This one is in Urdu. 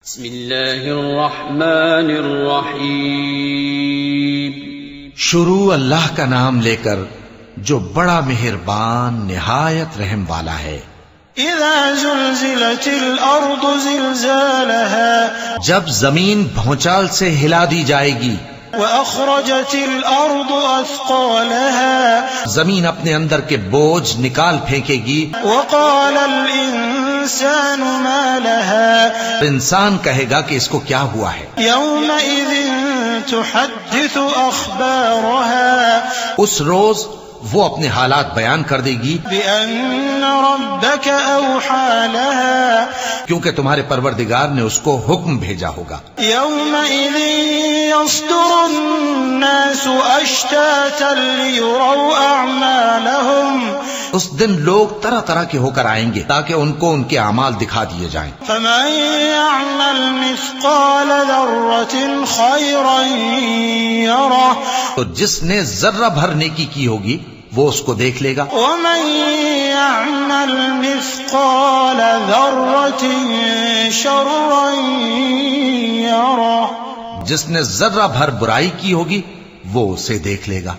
بسم اللہ الرحمن الرحیم۔ شروع اللہ کا نام لے کر جو بڑا مہربان نہایت رحم والا ہے۔ اذا زلزلت الارض زلزالها، جب زمین بھونچال سے ہلا دی جائے گی، واخرجت الارض اثقالها، زمین اپنے اندر کے بوجھ نکال پھینکے گی، وقال الانسان ما لها، انسان کہے گا کہ اس کو کیا ہوا ہے۔ يومئذ تحدث اخبارها، اس روز وہ اپنے حالات بیان کر دے گی بأن ربك اوحى لها، کیونکہ تمہارے پروردگار نے اس کو حکم بھیجا ہوگا۔ يومئذ يصدر الناس اشتاتا ليروا اعمالهم، اس دن لوگ طرح طرح کے ہو کر آئیں گے تاکہ ان کو ان کے اعمال دکھا دیے جائیں۔ فمن يعمل مثقال ذرة خيرا يره، تو جس نے ذرہ بھر نیکی کی ہوگی وہ اس کو دیکھ لے گا، ومن يعمل مثقال ذرة شرا يره، جس نے ذرہ بھر برائی کی ہوگی وہ اسے دیکھ لے گا۔